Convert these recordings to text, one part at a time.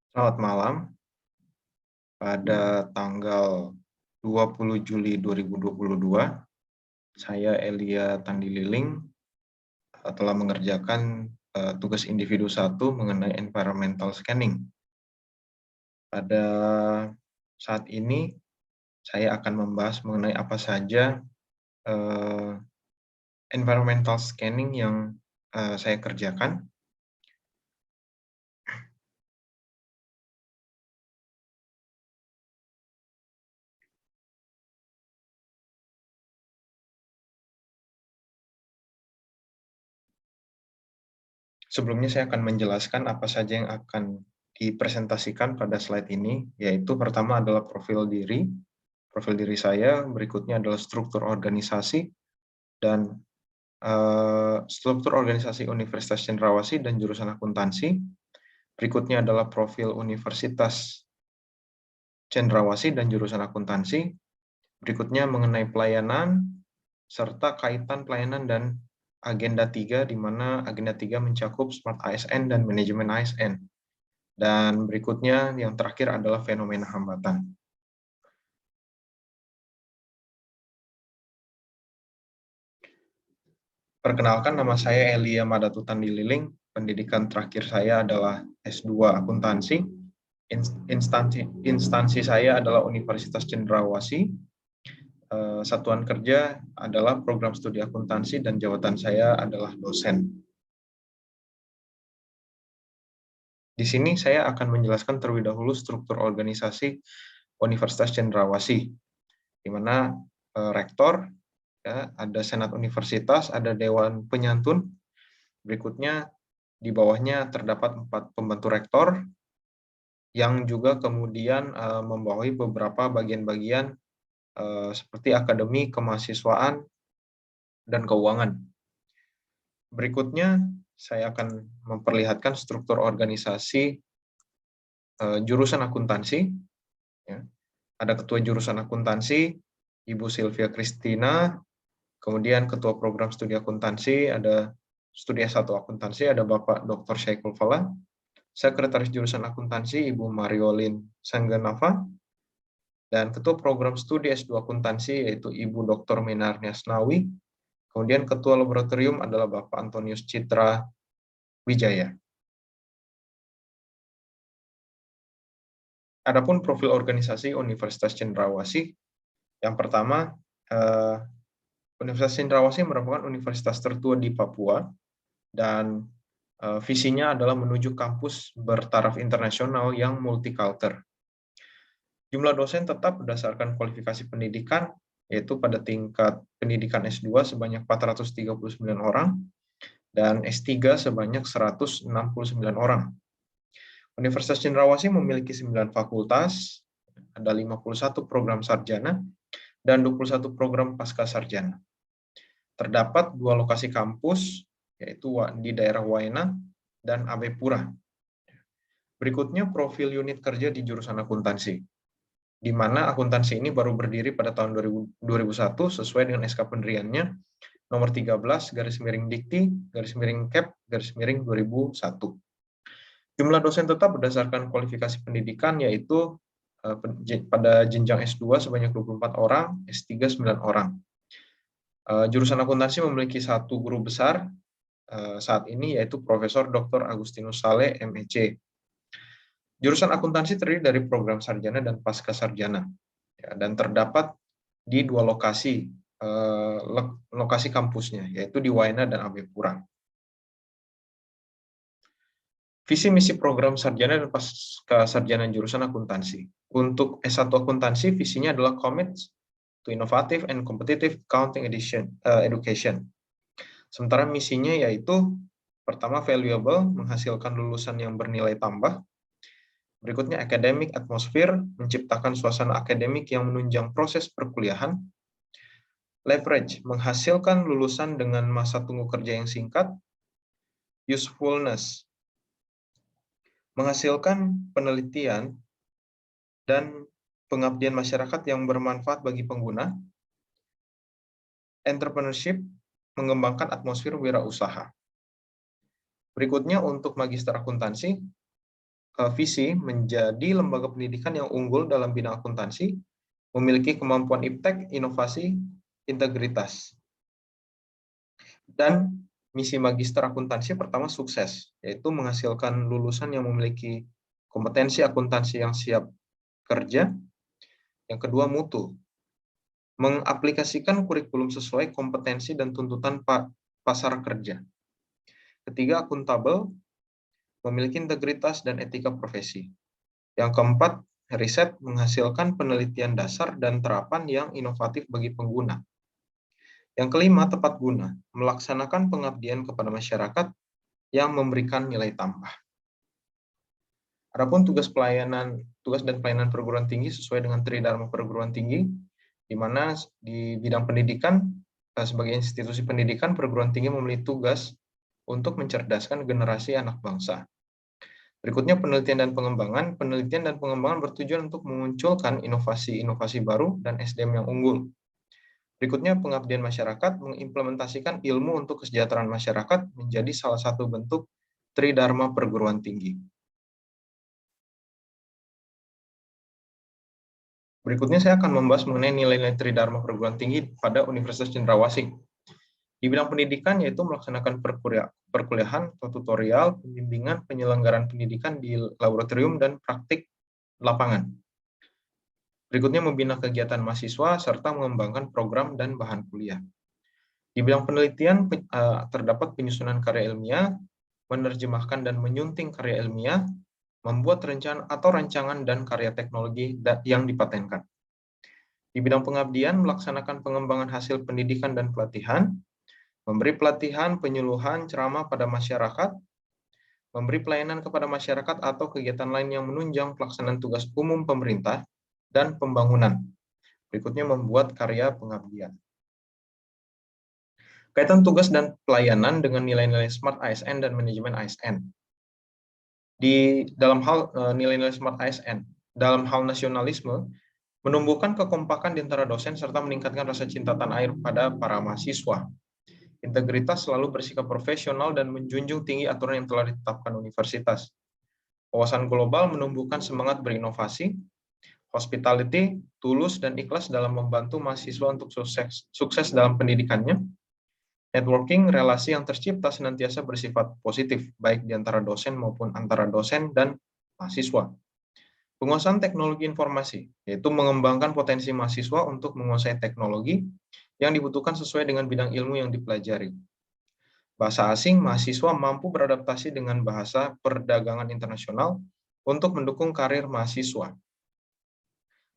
Selamat malam. Pada tanggal 20 Juli 2022, saya Elia Tandililing telah mengerjakan tugas individu 1 mengenai environmental scanning. Pada saat ini, saya akan membahas mengenai apa saja environmental scanning yang saya kerjakan. Sebelumnya saya akan menjelaskan apa saja yang akan dipresentasikan pada slide ini, yaitu pertama adalah profil diri saya, berikutnya adalah struktur organisasi, dan struktur organisasi Universitas Cendrawasih dan jurusan akuntansi. Berikutnya adalah profil Universitas Cendrawasih dan jurusan akuntansi. Berikutnya mengenai pelayanan, serta kaitan pelayanan dan agenda 3, di mana agenda 3 mencakup Smart ASN dan manajemen ASN. Dan berikutnya yang terakhir adalah fenomena hambatan. Perkenalkan, nama saya Elia Madatu Tandililing. Pendidikan terakhir saya adalah S2 Akuntansi. Instansi saya adalah Universitas Cendrawasih. Satuan kerja adalah program studi akuntansi dan jabatan saya adalah dosen. Di sini saya akan menjelaskan terlebih dahulu struktur organisasi Universitas Cendrawasih, di mana rektor, ya, ada senat universitas, ada dewan penyantun. Berikutnya di bawahnya terdapat 4 pembantu rektor yang juga kemudian membawahi beberapa bagian-bagian seperti akademi, kemahasiswaan, dan keuangan. Berikutnya saya akan memperlihatkan struktur organisasi jurusan akuntansi. Ya. Ada ketua jurusan akuntansi, Ibu Sylvia Kristina, kemudian ketua program studi akuntansi, ada studi S1 akuntansi, ada Bapak Dr. Syaikul Fala, sekretaris jurusan akuntansi, Ibu Mariolin Sangganava, dan ketua program studi S2 akuntansi, yaitu Ibu Dr. Menarnia Snawi, kemudian ketua laboratorium adalah Bapak Antonius Citra Wijaya. Adapun profil organisasi Universitas Cendrawasih, yang pertama, Universitas Cendrawasih merupakan universitas tertua di Papua, dan visinya adalah menuju kampus bertaraf internasional yang multicultural. Jumlah dosen tetap berdasarkan kualifikasi pendidikan, yaitu pada tingkat pendidikan S2 sebanyak 439 orang, dan S3 sebanyak 169 orang. Universitas Cendrawasih memiliki 9 fakultas, ada 51 program sarjana, dan 21 program pasca sarjana. Terdapat 2 lokasi kampus, yaitu di daerah Waena dan AB Pura. Berikutnya profil unit kerja di jurusan akuntansi, di mana akuntansi ini baru berdiri pada tahun 2001 sesuai dengan SK pendiriannya nomor 13 /Dikti /Cap /2001. Jumlah dosen tetap berdasarkan kualifikasi pendidikan, yaitu pada jenjang S2 sebanyak 24 orang, S3 9 orang. Jurusan akuntansi memiliki 1 guru besar saat ini, yaitu Profesor Dr. Agustinus Saleh, MEC. Jurusan akuntansi terdiri dari program sarjana dan pasca sarjana, ya, dan terdapat di 2 lokasi kampusnya, yaitu di Waena dan AB Pura. Visi misi program sarjana dan pasca sarjana jurusan akuntansi. Untuk S1 akuntansi, visinya adalah commit to innovative and competitive accounting education. Sementara misinya yaitu pertama valuable, menghasilkan lulusan yang bernilai tambah. Berikutnya academic atmosphere, menciptakan suasana akademik yang menunjang proses perkuliahan. Leverage, menghasilkan lulusan dengan masa tunggu kerja yang singkat. Usefulness, menghasilkan penelitian dan pengabdian masyarakat yang bermanfaat bagi pengguna. Entrepreneurship, mengembangkan atmosfer wirausaha. Berikutnya untuk magister akuntansi, visi menjadi lembaga pendidikan yang unggul dalam bidang akuntansi, memiliki kemampuan iptek, inovasi, integritas. Dan misi magister akuntansi pertama sukses, yaitu menghasilkan lulusan yang memiliki kompetensi akuntansi yang siap kerja. Yang kedua, mutu. Mengaplikasikan kurikulum sesuai kompetensi dan tuntutan pasar kerja. Ketiga, akuntabel, memiliki integritas dan etika profesi. Yang keempat, riset, menghasilkan penelitian dasar dan terapan yang inovatif bagi pengguna. Yang kelima, tepat guna, melaksanakan pengabdian kepada masyarakat yang memberikan nilai tambah. Adapun tugas dan pelayanan perguruan tinggi sesuai dengan Tridharma Perguruan Tinggi, di mana di bidang pendidikan, sebagai institusi pendidikan, perguruan tinggi memiliki tugas untuk mencerdaskan generasi anak bangsa. Berikutnya penelitian dan pengembangan. Penelitian dan pengembangan bertujuan untuk memunculkan inovasi-inovasi baru dan SDM yang unggul. Berikutnya pengabdian masyarakat, mengimplementasikan ilmu untuk kesejahteraan masyarakat menjadi salah satu bentuk Tridharma Perguruan Tinggi. Berikutnya saya akan membahas mengenai nilai-nilai Tridharma Perguruan Tinggi pada Universitas Cendrawasih. Di bidang pendidikan yaitu melaksanakan perkuliahan atau tutorial, pembimbingan, penyelenggaraan pendidikan di laboratorium dan praktik lapangan. Berikutnya membina kegiatan mahasiswa serta mengembangkan program dan bahan kuliah. Di bidang penelitian terdapat penyusunan karya ilmiah, menerjemahkan dan menyunting karya ilmiah, membuat rancangan dan karya teknologi yang dipatenkan. Di bidang pengabdian, melaksanakan pengembangan hasil pendidikan dan pelatihan, memberi pelatihan, penyuluhan, ceramah pada masyarakat, memberi pelayanan kepada masyarakat atau kegiatan lain yang menunjang pelaksanaan tugas umum pemerintah dan pembangunan. Berikutnya membuat karya pengabdian. Kaitan tugas dan pelayanan dengan nilai-nilai Smart ASN dan manajemen ASN. Di dalam hal nilai-nilai Smart ASN, dalam hal nasionalisme, menumbuhkan kekompakan di antara dosen serta meningkatkan rasa cinta tanah air pada para mahasiswa. Integritas selalu bersikap profesional dan menjunjung tinggi aturan yang telah ditetapkan universitas. Wawasan global menumbuhkan semangat berinovasi. Hospitality, tulus dan ikhlas dalam membantu mahasiswa untuk sukses dalam pendidikannya. Networking, relasi yang tercipta senantiasa bersifat positif, baik di antara dosen maupun antara dosen dan mahasiswa. Penguasaan teknologi informasi, yaitu mengembangkan potensi mahasiswa untuk menguasai teknologi yang dibutuhkan sesuai dengan bidang ilmu yang dipelajari. Bahasa asing, mahasiswa mampu beradaptasi dengan bahasa perdagangan internasional untuk mendukung karir mahasiswa.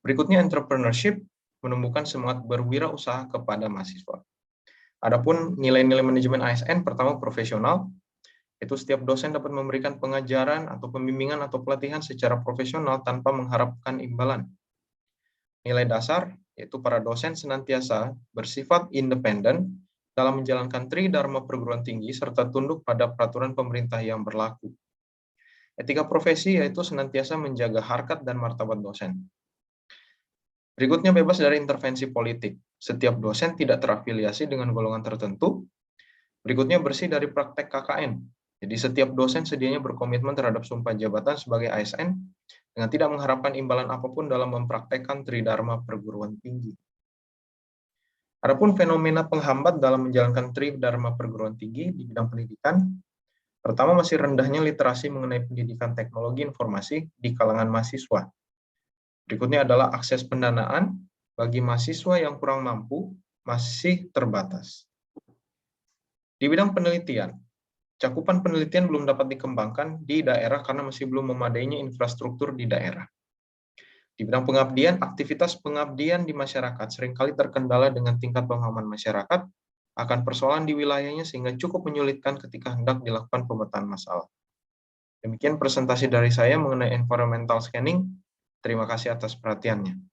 Berikutnya, entrepreneurship, menumbuhkan semangat berwirausaha kepada mahasiswa. Adapun nilai-nilai manajemen ASN, pertama profesional, itu setiap dosen dapat memberikan pengajaran atau pembimbingan atau pelatihan secara profesional tanpa mengharapkan imbalan. Nilai dasar, yaitu para dosen senantiasa bersifat independen dalam menjalankan Tridharma Perguruan Tinggi serta tunduk pada peraturan pemerintah yang berlaku. Etika profesi, yaitu senantiasa menjaga harkat dan martabat dosen. Berikutnya bebas dari intervensi politik. Setiap dosen tidak terafiliasi dengan golongan tertentu. Berikutnya bersih dari praktek KKN. Jadi setiap dosen sedianya berkomitmen terhadap sumpah jabatan sebagai ASN dengan tidak mengharapkan imbalan apapun dalam mempraktekkan Tridharma Perguruan Tinggi. Adapun fenomena penghambat dalam menjalankan Tridharma Perguruan Tinggi di bidang pendidikan, pertama masih rendahnya literasi mengenai pendidikan teknologi informasi di kalangan mahasiswa. Berikutnya adalah akses pendanaan bagi mahasiswa yang kurang mampu masih terbatas. Di bidang penelitian, cakupan penelitian belum dapat dikembangkan di daerah karena masih belum memadainya infrastruktur di daerah. Di bidang pengabdian, aktivitas pengabdian di masyarakat seringkali terkendala dengan tingkat pemahaman masyarakat akan persoalan di wilayahnya sehingga cukup menyulitkan ketika hendak dilakukan pemetaan masalah. Demikian presentasi dari saya mengenai environmental scanning. Terima kasih atas perhatiannya.